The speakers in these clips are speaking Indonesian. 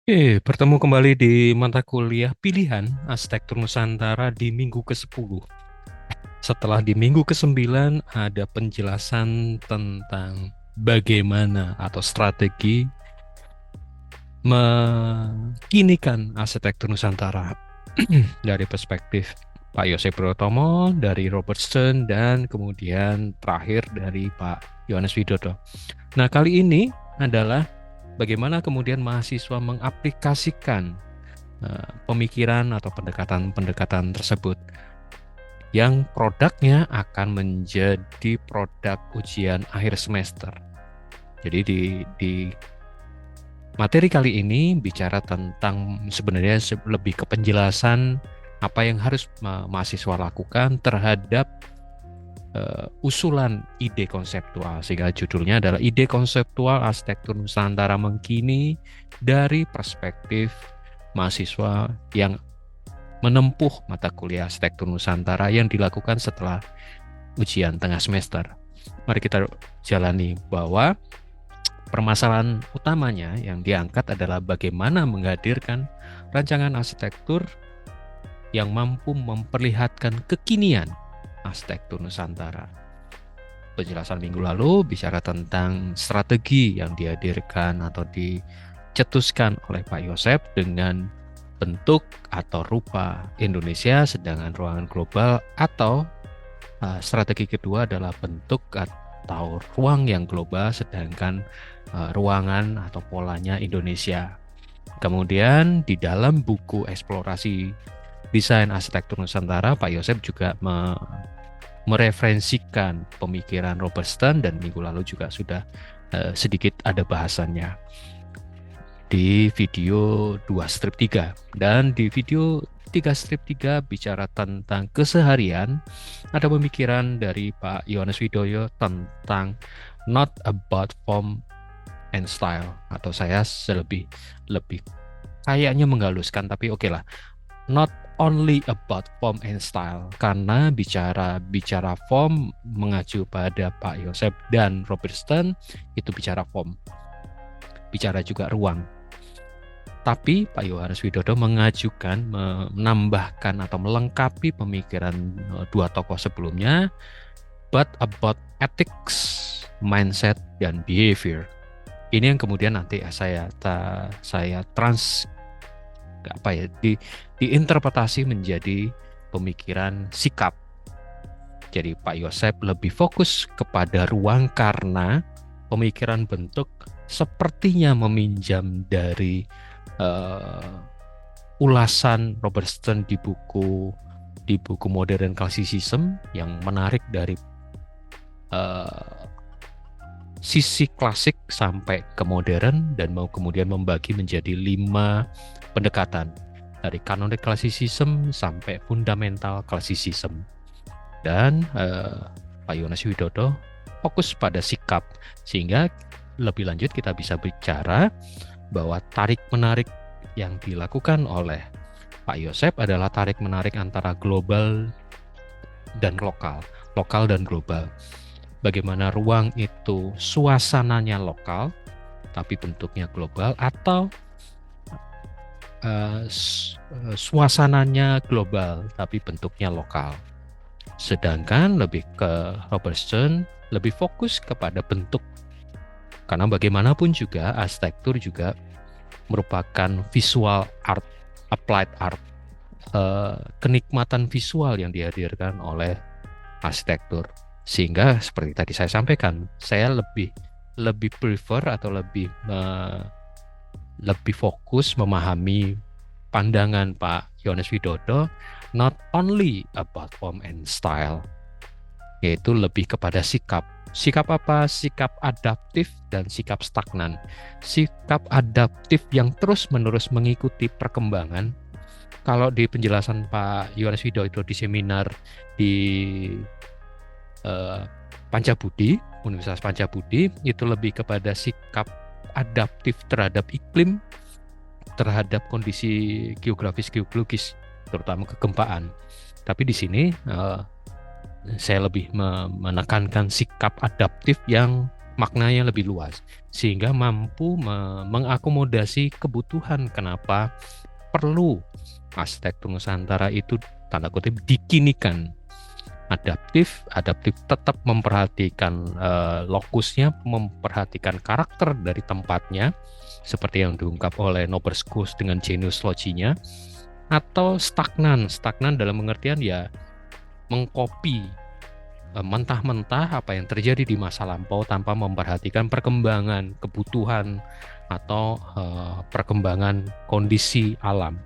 Bertemu kembali di mata kuliah pilihan Arsitektur Nusantara di minggu ke-10. Setelah di minggu ke-9 ada penjelasan tentang bagaimana atau strategi mengkinikan arsitektur Nusantara dari perspektif Pak Yosep Brotomo, dari Robert Stern, dan kemudian terakhir dari Pak Yohanes Widodo. Nah, kali ini adalah bagaimana kemudian mahasiswa mengaplikasikan pemikiran atau pendekatan-pendekatan tersebut yang produknya akan menjadi produk ujian akhir semester. Jadi di materi kali ini bicara tentang sebenarnya lebih ke penjelasan apa yang harus mahasiswa lakukan terhadap usulan ide konseptual, sehingga judulnya adalah Ide Konseptual Arsitektur Nusantara Mengkini dari Perspektif Mahasiswa yang menempuh mata kuliah Arsitektur Nusantara yang dilakukan setelah ujian tengah semester. Mari kita jalani bahwa permasalahan utamanya yang diangkat adalah bagaimana menghadirkan rancangan arsitektur yang mampu memperlihatkan kekinian arsitektur Nusantara. Penjelasan minggu lalu bicara tentang strategi yang dihadirkan atau dicetuskan oleh Pak Yosep dengan bentuk atau rupa Indonesia, sedangkan ruangan global atau strategi kedua adalah bentuk atau ruang yang global, sedangkan ruangan atau polanya Indonesia. Kemudian di dalam buku eksplorasi desain arsitektur Nusantara, Pak Yosep juga mereferensikan pemikiran Robert Stern, dan minggu lalu juga sudah sedikit ada bahasannya di video 2 strip 3. Dan di video 3 strip 3 bicara tentang keseharian, ada pemikiran dari Pak Yohanes Widodo tentang not about form and style, atau saya lebih kayaknya menghaluskan, tapi oke lah, not only about form and style, karena bicara form mengacu pada Pak Yosep dan Robert Stern itu bicara form, bicara juga ruang. Tapi Pak Yohanes Widodo mengajukan, menambahkan atau melengkapi pemikiran dua tokoh sebelumnya, but about ethics, mindset, dan behavior. Ini yang kemudian nanti saya diinterpretasi menjadi pemikiran sikap. Jadi Pak Yosep lebih fokus kepada ruang karena pemikiran bentuk sepertinya meminjam dari ulasan Robert Stern di buku Modern Classicism, yang menarik dari sisi klasik sampai ke modern, dan mau kemudian membagi menjadi 5 pendekatan dari canonic classicism sampai fundamental classicism. Dan Pak Yohanes Widodo fokus pada sikap, sehingga lebih lanjut kita bisa bicara bahwa tarik-menarik yang dilakukan oleh Pak Yosep adalah tarik-menarik antara global dan lokal dan global. Bagaimana ruang itu suasananya lokal tapi bentuknya global, atau suasananya global tapi bentuknya lokal. Sedangkan lebih ke Robert Stern lebih fokus kepada bentuk, karena bagaimanapun juga arsitektur juga merupakan visual art, applied art, kenikmatan visual yang dihadirkan oleh arsitektur. Sehingga seperti tadi saya sampaikan, saya lebih prefer atau lebih fokus memahami pandangan Pak Yohanes Widodo not only about form and style, yaitu lebih kepada sikap. Sikap apa? Sikap adaptif dan sikap stagnan. Sikap adaptif yang terus-menerus mengikuti perkembangan. Kalau di penjelasan Pak Yohanes Widodo di seminar di Pancabudi, Universitas Pancabudi, itu lebih kepada sikap adaptif terhadap iklim, terhadap kondisi geografis-geologis, terutama kegempaan. Tapi di sini saya lebih menekankan sikap adaptif yang maknanya lebih luas sehingga mampu mengakomodasi kebutuhan. Kenapa perlu arsitektur Nusantara itu tanda kutip dikinikan, adaptif tetap memperhatikan lokusnya, memperhatikan karakter dari tempatnya seperti yang diungkap oleh Noberskus dengan genius loginya, atau stagnan dalam pengertian ya mengkopi mentah-mentah apa yang terjadi di masa lampau tanpa memperhatikan perkembangan kebutuhan atau perkembangan kondisi alam.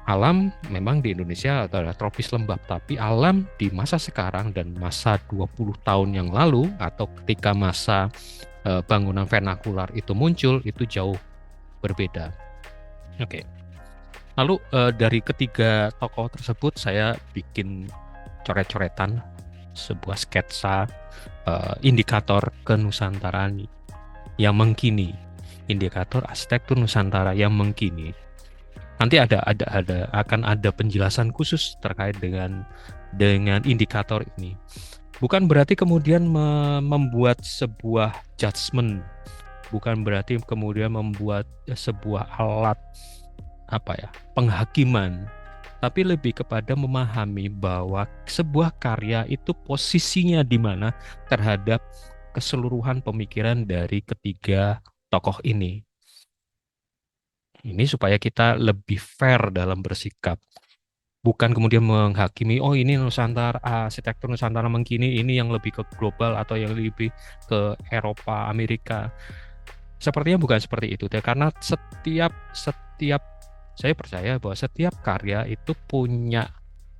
Alam memang di Indonesia adalah tropis lembab, tapi alam di masa sekarang dan masa 20 tahun yang lalu atau ketika masa bangunan vernakular itu muncul itu jauh berbeda. Oke. Lalu dari ketiga tokoh tersebut saya bikin coret-coretan sebuah sketsa indikator kenusantaraan yang mengkini, indikator arsitektur Nusantara yang mengkini. Nanti akan ada penjelasan khusus terkait dengan indikator ini. Bukan berarti kemudian membuat sebuah judgement, bukan berarti kemudian membuat sebuah alat penghakiman, tapi lebih kepada memahami bahwa sebuah karya itu posisinya di mana terhadap keseluruhan pemikiran dari ketiga tokoh ini. Ini supaya kita lebih fair dalam bersikap. Bukan kemudian menghakimi, oh ini Nusantara, arsitektur Nusantara mengkini ini yang lebih ke global atau yang lebih ke Eropa, Amerika. Sepertinya bukan seperti itu, karena setiap saya percaya bahwa setiap karya itu punya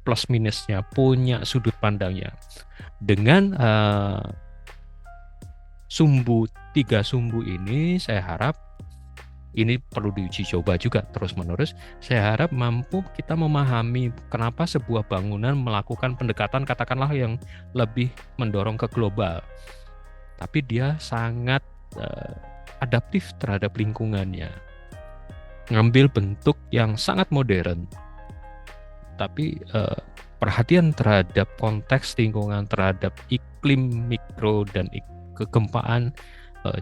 plus minusnya, punya sudut pandangnya. Dengan tiga sumbu ini, saya harap ini perlu diuji coba juga terus-menerus. Saya harap mampu kita memahami kenapa sebuah bangunan melakukan pendekatan katakanlah yang lebih mendorong ke global. Tapi dia sangat adaptif terhadap lingkungannya. Ngambil bentuk yang sangat modern. Tapi perhatian terhadap konteks lingkungan, terhadap iklim mikro dan kegempaan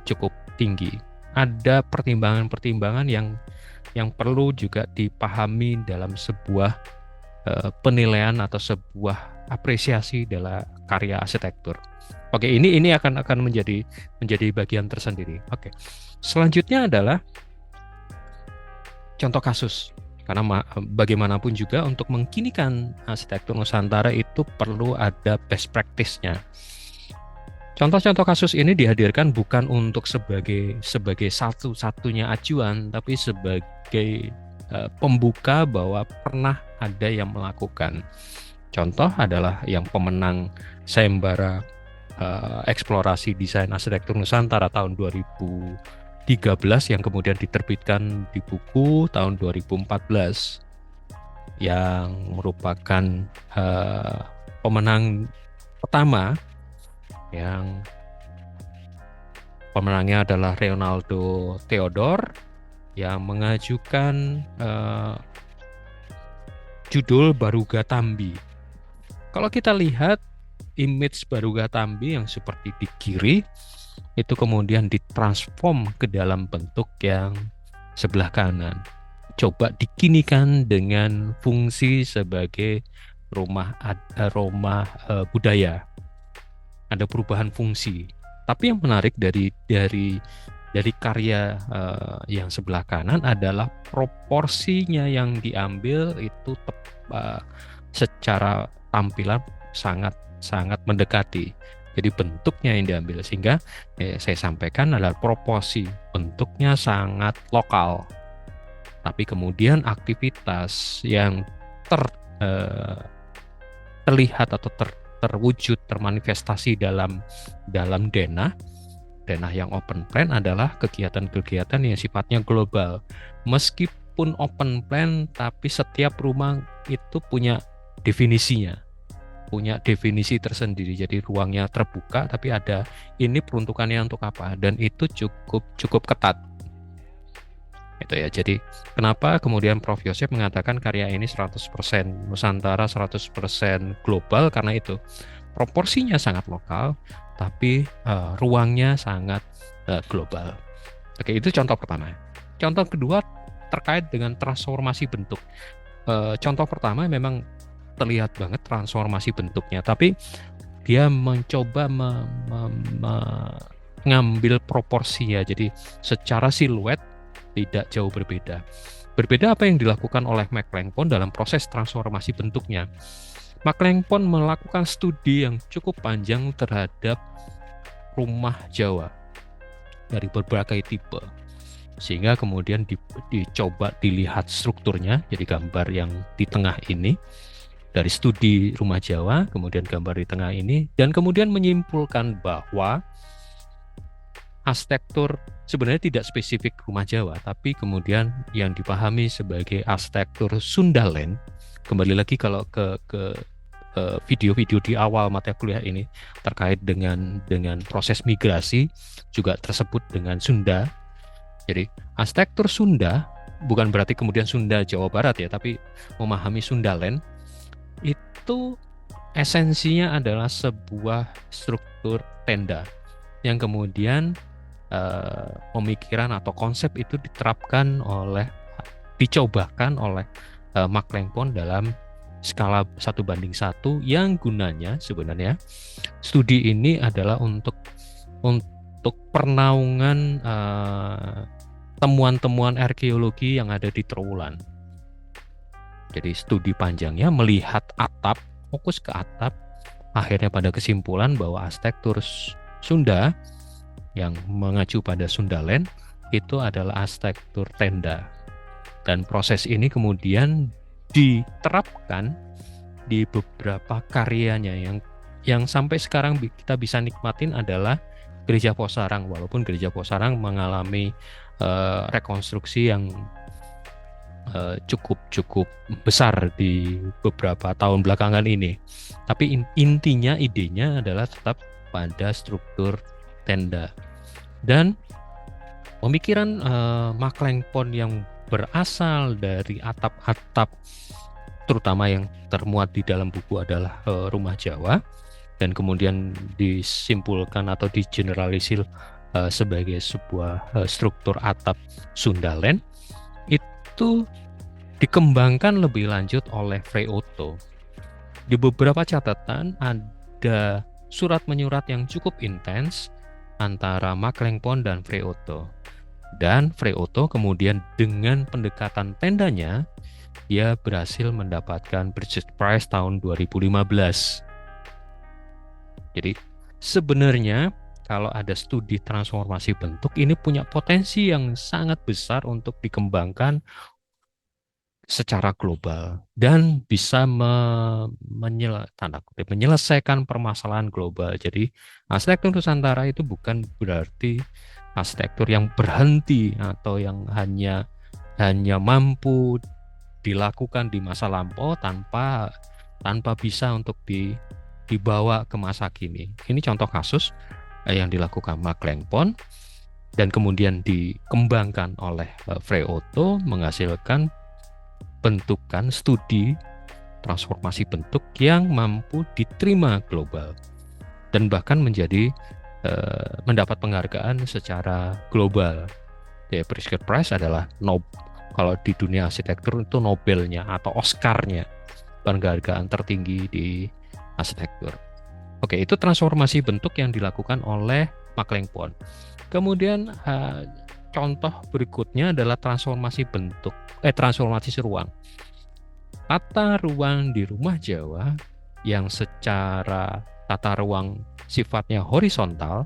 cukup tinggi. Ada pertimbangan-pertimbangan yang perlu juga dipahami dalam sebuah penilaian atau sebuah apresiasi dalam karya arsitektur. Oke, ini akan menjadi bagian tersendiri. Oke. Selanjutnya adalah contoh kasus. Karena bagaimanapun juga untuk mengkinikan arsitektur Nusantara itu perlu ada best practice-nya. Contoh-contoh kasus ini dihadirkan bukan untuk sebagai satu-satunya acuan, tapi sebagai pembuka bahwa pernah ada yang melakukan. Contoh adalah yang pemenang sayembara eksplorasi desain arsitektur Nusantara tahun 2013 yang kemudian diterbitkan di buku tahun 2014 yang merupakan pemenang pertama, yang pemenangnya adalah Reynaldo Theodor yang mengajukan judul Baruga Tambi. Kalau kita lihat image Baruga Tambi yang seperti di kiri itu kemudian ditransform ke dalam bentuk yang sebelah kanan. Coba dikinikan dengan fungsi sebagai rumah budaya. Ada perubahan fungsi. Tapi yang menarik dari karya yang sebelah kanan adalah proporsinya yang diambil itu secara tampilan sangat mendekati. Jadi bentuknya yang diambil, sehingga saya sampaikan adalah proporsi bentuknya sangat lokal. Tapi kemudian aktivitas yang terlihat atau terwujud, termanifestasi dalam denah yang open plan adalah kegiatan-kegiatan yang sifatnya global. Meskipun open plan, tapi setiap rumah itu punya definisinya, punya definisi tersendiri. Jadi ruangnya terbuka, tapi ada ini peruntukannya untuk apa, dan itu cukup ketat. Itu ya. Jadi kenapa kemudian Prof Yosef mengatakan karya ini 100% Nusantara, 100% global, karena itu proporsinya sangat lokal, tapi ruangnya sangat global. Oke, itu contoh pertama. Contoh kedua terkait dengan transformasi bentuk. Contoh pertama memang terlihat banget transformasi bentuknya, tapi dia mencoba mengambil proporsi ya. Jadi secara siluet tidak jauh berbeda. Berbeda apa yang dilakukan oleh McLangpon dalam proses transformasi bentuknya. McLangpon melakukan studi yang cukup panjang terhadap rumah Jawa dari berbagai tipe, sehingga kemudian dicoba dilihat strukturnya. Jadi gambar yang di tengah ini dari studi rumah Jawa, kemudian gambar di tengah ini, dan kemudian menyimpulkan bahwa arsitektur sebenarnya tidak spesifik rumah Jawa, tapi kemudian yang dipahami sebagai arsitektur Sundaland. Kembali lagi kalau ke video-video di awal mata kuliah ini terkait dengan proses migrasi juga tersebut dengan Sunda. Jadi arsitektur Sunda bukan berarti kemudian Sunda Jawa Barat ya, tapi memahami Sundaland itu esensinya adalah sebuah struktur tenda yang kemudian pemikiran atau konsep itu dicobakan oleh McLangpon dalam skala 1:1 yang gunanya sebenarnya studi ini adalah untuk pernaungan temuan-temuan arkeologi yang ada di Trowulan. Jadi studi panjangnya melihat atap, fokus ke atap, akhirnya pada kesimpulan bahwa arsitektur Sunda yang mengacu pada Sundaland itu adalah arsitektur tenda. Dan proses ini kemudian diterapkan di beberapa karyanya yang sampai sekarang kita bisa nikmatin adalah Gereja Posarang, walaupun Gereja Posarang mengalami rekonstruksi yang cukup besar di beberapa tahun belakangan ini. Tapi intinya, idenya adalah tetap pada struktur tenda. Dan pemikiran McLangpon yang berasal dari atap-atap, terutama yang termuat di dalam buku adalah rumah Jawa, dan kemudian disimpulkan atau digeneralisir sebagai sebuah struktur atap Sundaland, itu dikembangkan lebih lanjut oleh Frei Otto. Di beberapa catatan ada surat menyurat yang cukup intens antara McLangpon dan Frei Otto. Dan Frei Otto kemudian dengan pendekatan tendanya, dia berhasil mendapatkan British Prize tahun 2015. Jadi sebenarnya kalau ada studi transformasi bentuk ini punya potensi yang sangat besar untuk dikembangkan secara global dan bisa menyelesaikan permasalahan global. Jadi arsitektur Nusantara itu bukan berarti arsitektur yang berhenti atau yang hanya mampu dilakukan di masa lampau tanpa bisa untuk dibawa ke masa kini. Ini contoh kasus yang dilakukan McLangpon dan kemudian dikembangkan oleh Frei Otto menghasilkan bentukan studi transformasi bentuk yang mampu diterima global dan bahkan mendapat penghargaan secara global. Ya, Pritzker Prize adalah kalau di dunia arsitektur itu Nobelnya atau Oscarnya, penghargaan tertinggi di arsitektur. Oke, itu transformasi bentuk yang dilakukan oleh McLangpon. Kemudian contoh berikutnya adalah transformasi ruang. Tata ruang di rumah Jawa yang secara tata ruang sifatnya horizontal,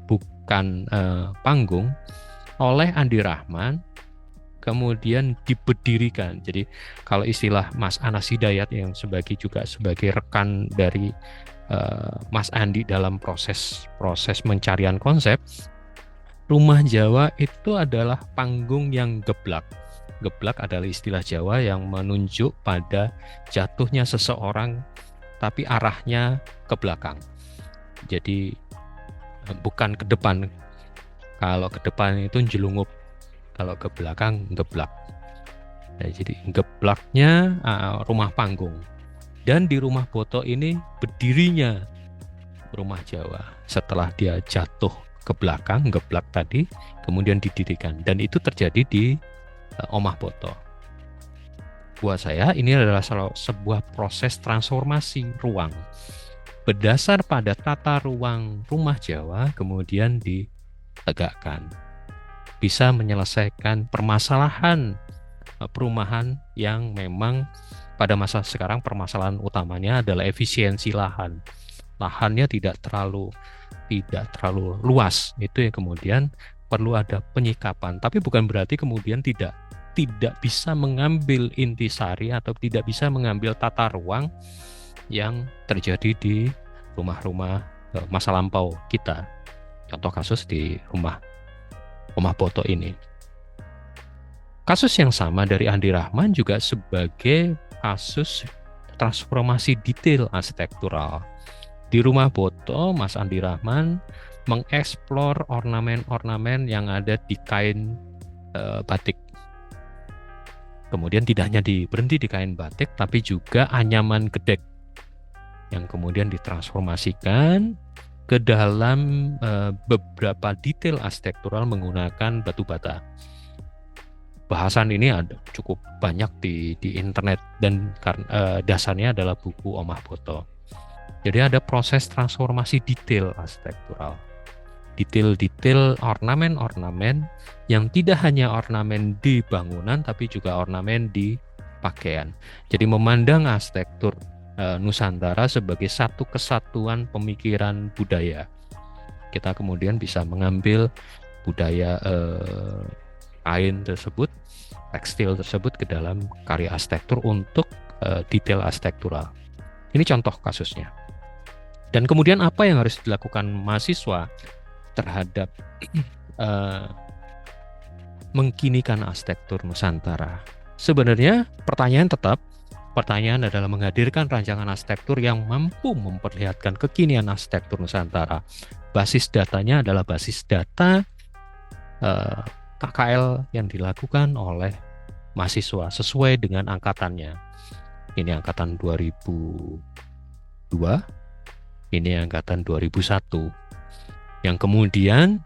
bukan panggung, oleh Andi Rahman kemudian diberdirikan. Jadi kalau istilah Mas Anas Hidayat yang juga sebagai rekan dari Mas Andi dalam proses pencarian konsep, rumah Jawa itu adalah panggung yang geblak. Geblak adalah istilah Jawa yang menunjuk pada jatuhnya seseorang tapi arahnya ke belakang. Jadi bukan ke depan. Kalau ke depan itu jelungup, kalau ke belakang geblak. Jadi geblaknya rumah panggung. Dan di rumah Boto ini berdirinya rumah Jawa. Setelah dia jatuh ke belakang, geblak tadi, kemudian didirikan. Dan itu terjadi di Omah Boto. Buat saya ini adalah sebuah proses transformasi ruang. Berdasar pada tata ruang rumah Jawa, kemudian ditegakkan. Bisa menyelesaikan permasalahan perumahan yang memang pada masa sekarang permasalahan utamanya adalah efisiensi lahan. Lahannya tidak terlalu luas. Itu yang kemudian perlu ada penyikapan. Tapi bukan berarti kemudian tidak bisa mengambil intisari atau tidak bisa mengambil tata ruang yang terjadi di rumah-rumah masa lampau kita. Contoh kasus di rumah Omah Boto ini. Kasus yang sama dari Andi Rahman juga sebagai kasus transformasi detail arsitektural. Di rumah Boto, Mas Andi Rahman mengeksplor ornamen-ornamen yang ada di kain batik. Kemudian tidak hanya berhenti di kain batik, tapi juga anyaman gedek yang kemudian ditransformasikan ke dalam beberapa detail arsitektural menggunakan batu bata. Bahasan ini ada cukup banyak di internet dan dasarnya adalah buku Omah Boto. Jadi ada proses transformasi detail arsitektural. Detail-detail ornamen-ornamen yang tidak hanya ornamen di bangunan tapi juga ornamen di pakaian. Jadi memandang arsitektur Nusantara sebagai satu kesatuan pemikiran budaya. Kita kemudian bisa mengambil budaya kain tersebut, tekstil tersebut ke dalam karya arsitektur untuk detail arsitektural. Ini contoh kasusnya. Dan kemudian apa yang harus dilakukan mahasiswa terhadap mengkinikan arsitektur Nusantara? Sebenarnya pertanyaan adalah menghadirkan rancangan arsitektur yang mampu memperlihatkan kekinian arsitektur Nusantara. Basis datanya adalah basis data KKL yang dilakukan oleh mahasiswa sesuai dengan angkatannya. Ini angkatan 2002, ini angkatan 2001. Yang kemudian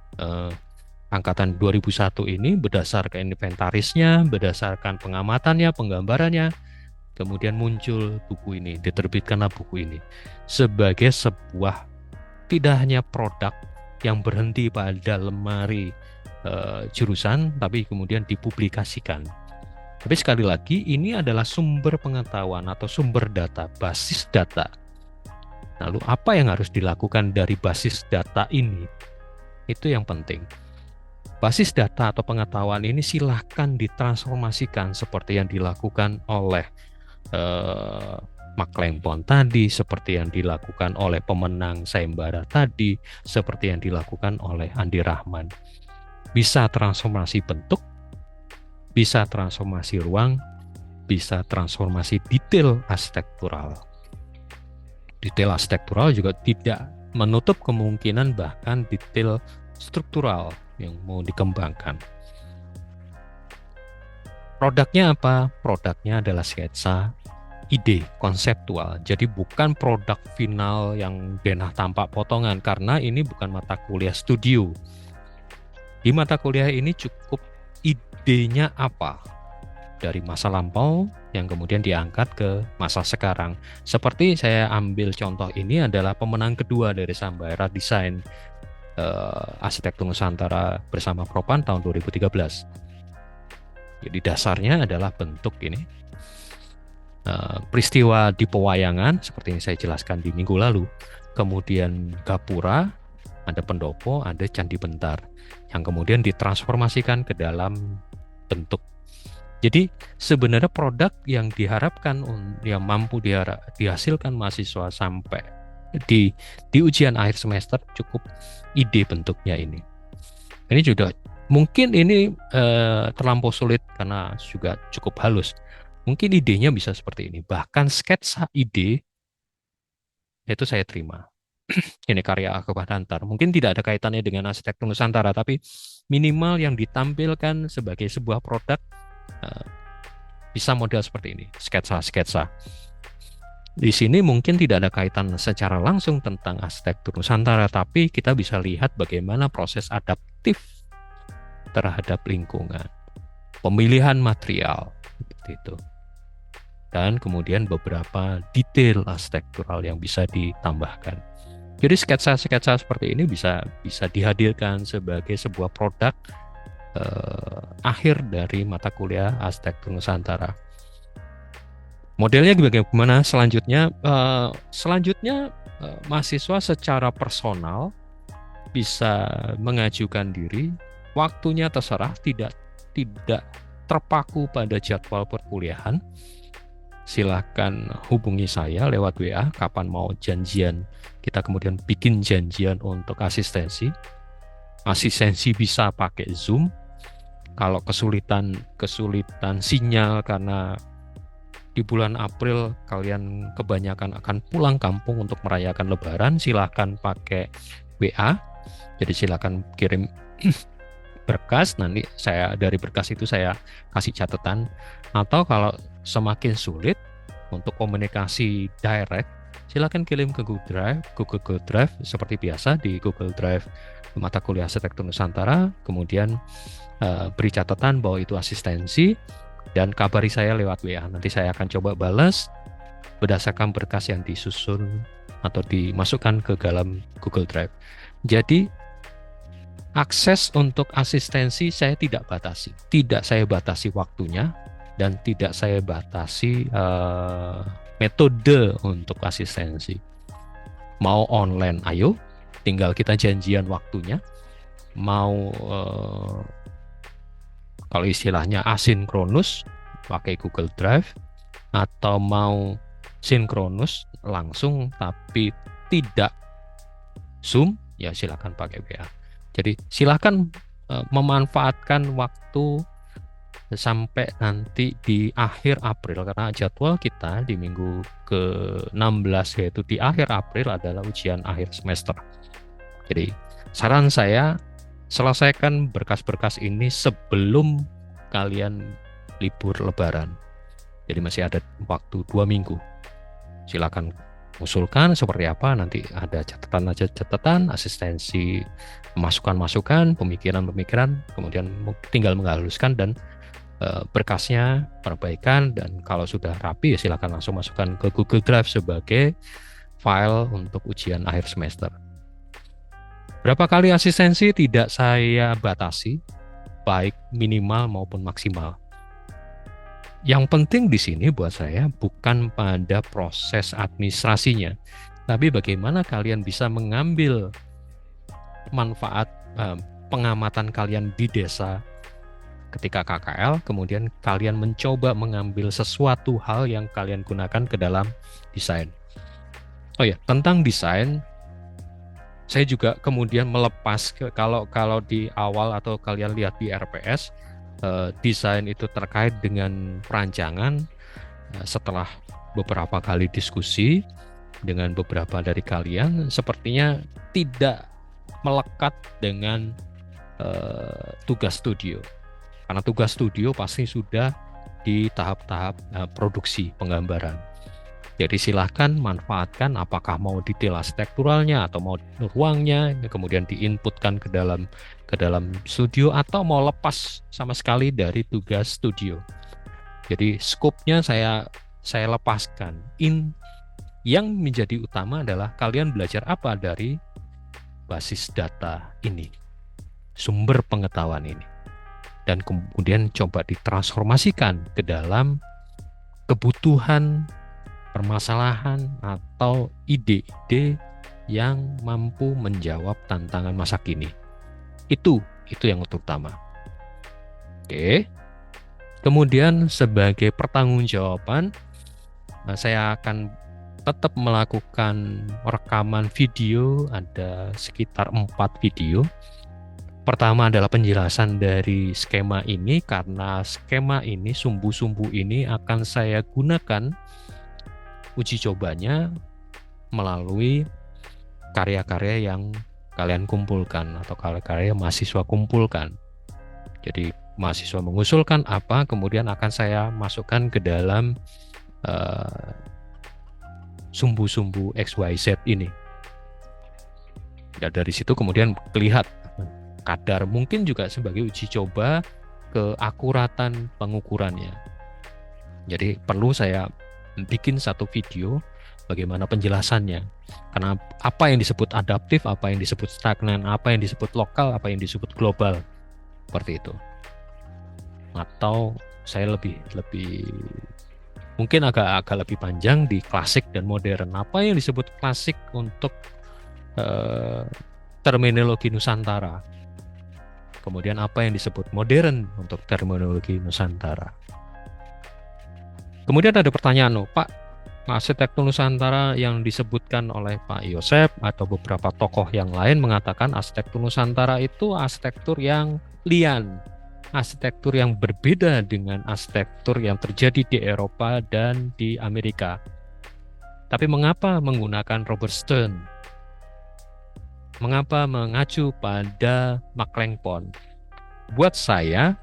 angkatan 2001 ini berdasarkan inventarisnya, berdasarkan pengamatannya, penggambarannya, kemudian muncul buku ini, diterbitkanlah buku ini sebagai sebuah tidak hanya produk yang berhenti pada lemari jurusan, tapi kemudian dipublikasikan. Tapi sekali lagi, ini adalah sumber pengetahuan atau sumber data, basis data. Lalu apa yang harus dilakukan dari basis data ini? Itu yang penting. Basis data atau pengetahuan ini silahkan ditransformasikan seperti yang dilakukan oleh Mark Lempon tadi, seperti yang dilakukan oleh pemenang sayembara tadi, seperti yang dilakukan oleh Andi Rahman. Bisa transformasi bentuk, bisa transformasi ruang, bisa transformasi detail arsitektural. Detail arsitektural juga tidak menutup kemungkinan bahkan detail struktural yang mau dikembangkan. Produknya apa? Produknya adalah sketsa, ide, konseptual. Jadi bukan produk final yang denah tampak potongan, karena ini bukan mata kuliah studio. Di mata kuliah ini cukup idenya apa dari masa lampau yang kemudian diangkat ke masa sekarang. Seperti saya ambil contoh ini adalah pemenang kedua dari sayembara desain arsitektur Nusantara bersama Propan tahun 2013. Jadi dasarnya adalah bentuk ini. Peristiwa di pewayangan seperti yang saya jelaskan di minggu lalu. Kemudian gapura, ada pendopo, ada candi bentar yang kemudian ditransformasikan ke dalam bentuk. Jadi sebenarnya produk yang diharapkan yang mampu dihasilkan mahasiswa sampai di ujian akhir semester cukup ide bentuknya ini. Ini juga mungkin ini terlampau sulit karena juga cukup halus. Mungkin idenya bisa seperti ini. Bahkan sketsa ide itu saya terima. Ini karya Akbar Dantar. Mungkin tidak ada kaitannya dengan arsitektur Nusantara, tapi minimal yang ditampilkan sebagai sebuah produk bisa model seperti ini, sketsa-sketsa. Di sini mungkin tidak ada kaitan secara langsung tentang arsitektur Nusantara, tapi kita bisa lihat bagaimana proses adaptif terhadap lingkungan, pemilihan material, seperti itu. Dan kemudian beberapa detail arsitektural yang bisa ditambahkan. Jadi sketsa-sketsa seperti ini bisa dihadirkan sebagai sebuah produk akhir dari mata kuliah arsitektur Nusantara. Modelnya bagaimana selanjutnya? Selanjutnya mahasiswa secara personal bisa mengajukan diri, waktunya terserah, tidak terpaku pada jadwal perkuliahan. Silahkan hubungi saya lewat WA kapan mau janjian. Kita kemudian bikin janjian untuk asistensi. Asistensi bisa pakai Zoom. Kalau kesulitan sinyal karena di bulan April kalian kebanyakan akan pulang kampung untuk merayakan Lebaran, silahkan pakai WA. Jadi silahkan kirim berkas, nanti dari berkas itu saya kasih catatan. Atau kalau semakin sulit untuk komunikasi direct, silakan kirim ke Google Drive seperti biasa di Google Drive mata kuliah arsitektur Nusantara, kemudian beri catatan bahwa itu asistensi dan kabari saya lewat WA. Nanti saya akan coba balas berdasarkan berkas yang disusun atau dimasukkan ke dalam Google Drive. Jadi akses untuk asistensi saya tidak batasi. Tidak saya batasi waktunya dan tidak saya batasi metode untuk asistensi. Mau online, ayo, tinggal kita janjian waktunya. Mau kalau istilahnya asinkronus, pakai Google Drive, atau mau sinkronus langsung tapi tidak Zoom, ya silakan pakai WA. Jadi silakan memanfaatkan waktu sampai nanti di akhir April, karena jadwal kita di minggu ke-16 yaitu di akhir April adalah ujian akhir semester. Jadi saran saya, selesaikan berkas-berkas ini sebelum kalian libur Lebaran. Jadi masih ada waktu 2 minggu. Silakan usulkan seperti apa, nanti ada catatan, asistensi, masukan-masukan, pemikiran-pemikiran, kemudian tinggal menghaluskan dan berkasnya perbaikan, dan kalau sudah rapi ya silakan langsung masukkan ke Google Drive sebagai file untuk ujian akhir semester. Berapa kali asistensi tidak saya batasi, baik minimal maupun maksimal. Yang penting di sini buat saya bukan pada proses administrasinya, tapi bagaimana kalian bisa mengambil manfaat pengamatan kalian di desa ketika KKL, kemudian kalian mencoba mengambil sesuatu hal yang kalian gunakan ke dalam desain. Oh ya, tentang desain, saya juga kemudian melepas kalau di awal atau kalian lihat di RPS, desain itu terkait dengan perancangan. Setelah beberapa kali diskusi dengan beberapa dari kalian, sepertinya tidak melekat dengan tugas studio, karena tugas studio pasti sudah di tahap-tahap produksi penggambaran. Jadi silahkan manfaatkan, apakah mau detail arsitekturalnya atau mau ruangnya, kemudian diinputkan ke dalam studio, atau mau lepas sama sekali dari tugas studio. Jadi skopnya saya lepaskan. Yang menjadi utama adalah kalian belajar apa dari basis data ini, sumber pengetahuan ini, dan kemudian coba ditransformasikan ke dalam kebutuhan, permasalahan atau ide-ide yang mampu menjawab tantangan masa kini. Itu yang terutama. Oke. Kemudian sebagai pertanggungjawaban, saya akan tetap melakukan rekaman video, ada sekitar 4 video. Pertama adalah penjelasan dari skema ini, karena skema ini, sumbu-sumbu ini akan saya gunakan uji cobanya melalui karya-karya yang kalian kumpulkan atau karya-karya mahasiswa kumpulkan. Jadi mahasiswa mengusulkan apa, kemudian akan saya masukkan ke dalam sumbu-sumbu XYZ ini. Dan dari situ kemudian kelihatan kadar, mungkin juga sebagai uji coba keakuratan pengukurannya. Jadi perlu saya bikin satu video bagaimana penjelasannya. Karena apa yang disebut adaptif, apa yang disebut stagnan, apa yang disebut lokal, apa yang disebut global. Seperti itu. Atau saya lebih mungkin agak lebih panjang di klasik dan modern. Apa yang disebut klasik untuk terminologi Nusantara. Kemudian apa yang disebut modern untuk terminologi Nusantara. Kemudian ada pertanyaan, Pak, arsitektur Nusantara yang disebutkan oleh Pak Yosep atau beberapa tokoh yang lain mengatakan arsitektur Nusantara itu arsitektur yang lian, arsitektur yang berbeda dengan arsitektur yang terjadi di Eropa dan di Amerika. Tapi mengapa menggunakan Robert Stern? Mengapa mengacu pada McLangpon? Buat saya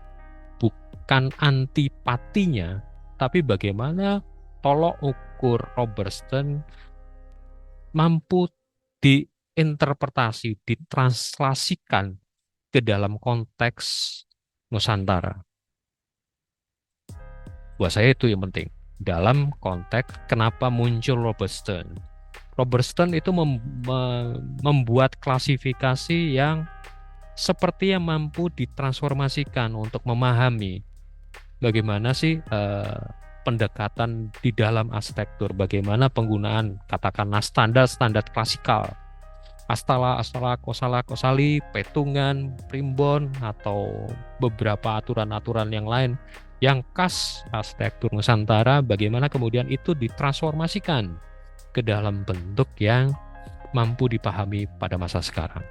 bukan antipatinya, tapi bagaimana tolok ukur Robert Stern mampu diinterpretasi, ditranslasikan ke dalam konteks Nusantara. Buat saya itu yang penting. Dalam konteks kenapa muncul Robert Stern. Robert Stern itu membuat klasifikasi yang seperti yang mampu ditransformasikan untuk memahami bagaimana sih pendekatan di dalam arsitektur, bagaimana penggunaan katakanlah standar klasikal, astala, kosala, kosali, petungan, primbon, atau beberapa aturan-aturan yang lain yang khas arsitektur Nusantara, bagaimana kemudian itu ditransformasikan ke dalam bentuk yang mampu dipahami pada masa sekarang.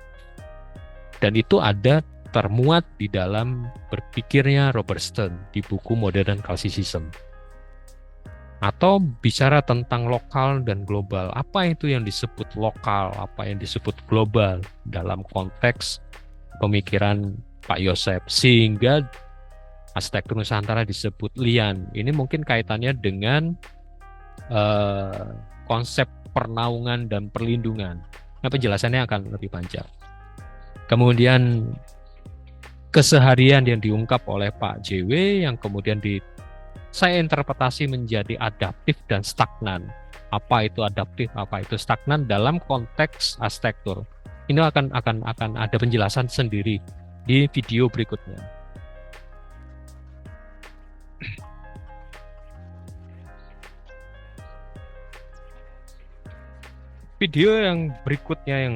Dan itu ada termuat di dalam berpikirnya Robert Stern di buku Modern Classicism. Atau bicara tentang lokal dan global, apa itu yang disebut lokal, apa yang disebut global dalam konteks pemikiran Pak Yosep, sehingga arsitektur Nusantara disebut lian. Ini mungkin kaitannya dengan konsep pernaungan dan perlindungan. Nah, penjelasannya akan lebih panjang. Kemudian keseharian yang diungkap oleh Pak JW yang kemudian saya interpretasi menjadi adaptif dan stagnan. Apa itu adaptif, apa itu stagnan dalam konteks arsitektur. Ini akan ada penjelasan sendiri di video berikutnya. Video yang berikutnya yang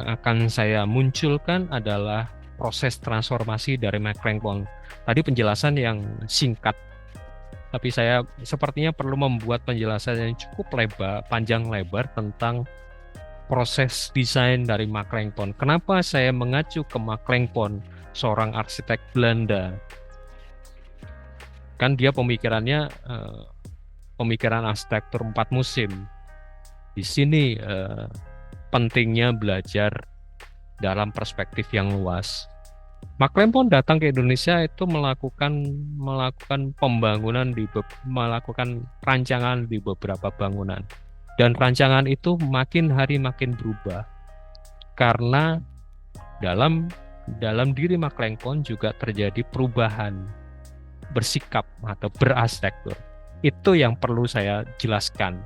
akan saya munculkan adalah proses transformasi dari McLangpon. Tadi penjelasan yang singkat, tapi saya sepertinya perlu membuat penjelasan yang cukup panjang lebar tentang proses desain dari McLangpon. Kenapa saya mengacu ke McLangpon, seorang arsitek Belanda? Kan dia pemikirannya pemikiran arsitektur 4 musim. Di sini pentingnya belajar dalam perspektif yang luas. McLangpon datang ke Indonesia itu melakukan pembangunan melakukan rancangan di beberapa bangunan, dan rancangan itu makin hari makin berubah karena dalam diri McLangpon juga terjadi perubahan bersikap atau berarsitektur. Itu yang perlu saya jelaskan.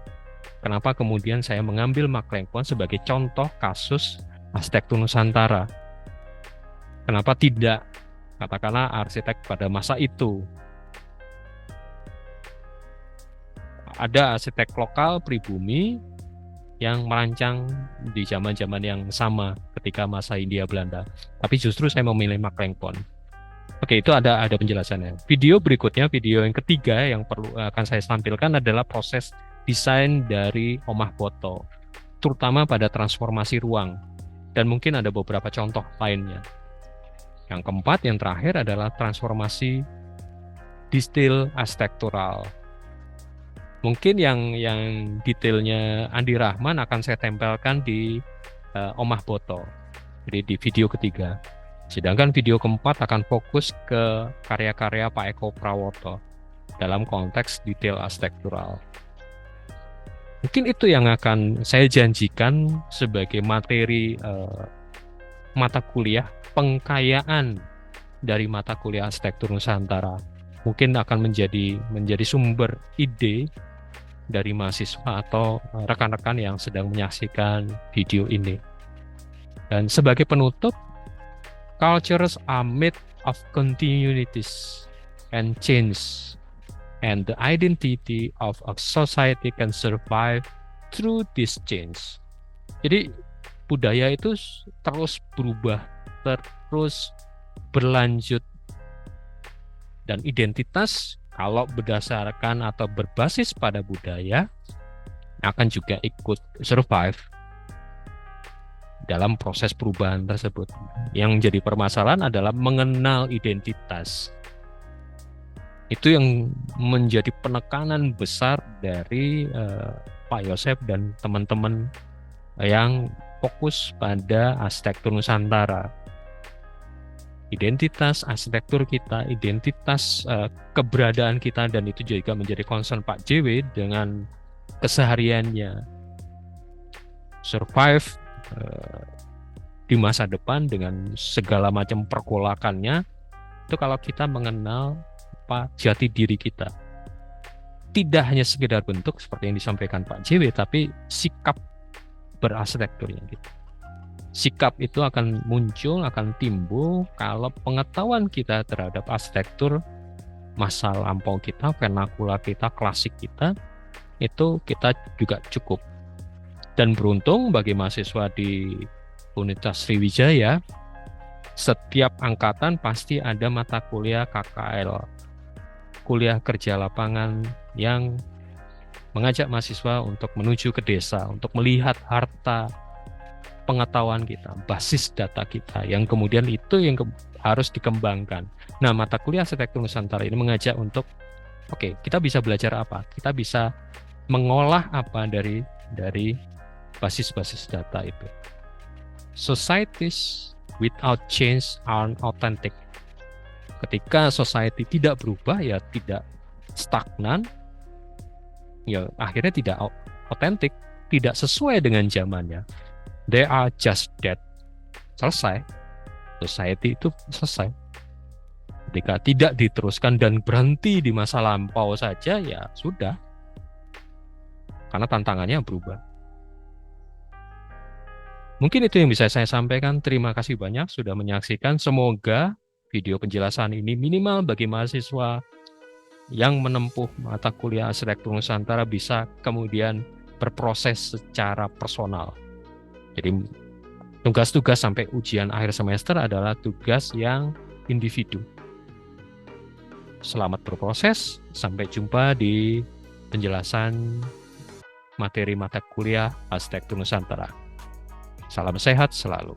Kenapa kemudian saya mengambil McLangpon sebagai contoh kasus arsitektur Nusantara? Kenapa tidak katakanlah arsitek pada masa itu? Ada arsitek lokal pribumi yang merancang di zaman-zaman yang sama ketika masa Hindia Belanda. Tapi justru saya memilih McLangpon. Oke, itu ada penjelasannya. Video berikutnya, video yang ketiga yang akan saya tampilkan adalah proses desain dari Omah Boto, terutama pada transformasi ruang, dan mungkin ada beberapa contoh lainnya. Yang keempat, yang terakhir adalah transformasi di stil arsitektural. Mungkin yang detailnya Andi Rahman akan saya tempelkan di Omah Boto, jadi di video ketiga. Sedangkan video keempat akan fokus ke karya-karya Pak Eko Prawoto dalam konteks detail arsitektural. Mungkin itu yang akan saya janjikan sebagai materi mata kuliah pengkayaan dari mata kuliah Arsitektur Nusantara. Mungkin akan menjadi sumber ide dari mahasiswa atau rekan-rekan yang sedang menyaksikan video ini. Dan sebagai penutup, cultures are made of continuities and change, and the identity of a society can survive through this change. Jadi budaya itu terus berubah, terus berlanjut, dan identitas kalau berdasarkan atau berbasis pada budaya akan juga ikut survive dalam proses perubahan tersebut. Yang jadi permasalahan adalah mengenal identitas. Itu yang menjadi penekanan besar dari Pak Yosef dan teman-teman yang fokus pada arsitektur Nusantara. Identitas arsitektur kita, identitas keberadaan kita, dan itu juga menjadi concern Pak JW dengan kesehariannya survive di masa depan dengan segala macam pergolakannya. Itu kalau kita mengenal jati diri kita, tidak hanya sekedar bentuk seperti yang disampaikan Pak JW, tapi sikap berarsitekturnya gitu. Sikap itu akan muncul, akan timbul kalau pengetahuan kita terhadap arsitektur masa lampau kita, vernakula kita, klasik kita, itu kita juga cukup. Dan beruntung bagi mahasiswa di Universitas Sriwijaya, setiap angkatan pasti ada mata kuliah KKL, kuliah kerja lapangan, yang mengajak mahasiswa untuk menuju ke desa, untuk melihat harta pengetahuan kita, basis data kita, yang kemudian itu yang harus dikembangkan. Nah, mata kuliah Arsitektur Nusantara ini mengajak untuk, oke, kita bisa belajar apa? Kita bisa mengolah apa dari basis-basis data itu. Societies without change are authentic. Ketika society tidak berubah, ya tidak stagnan, ya akhirnya tidak otentik, tidak sesuai dengan zamannya. They are just dead. Selesai. Society itu selesai. Ketika tidak diteruskan dan berhenti di masa lampau saja, ya sudah. Karena tantangannya berubah. Mungkin itu yang bisa saya sampaikan. Terima kasih banyak sudah menyaksikan. Semoga video penjelasan ini minimal bagi mahasiswa yang menempuh mata kuliah Arsitektur Nusantara bisa kemudian berproses secara personal. Jadi tugas-tugas sampai ujian akhir semester adalah tugas yang individu. Selamat berproses, sampai jumpa di penjelasan materi mata kuliah Arsitektur Nusantara. Salam sehat selalu.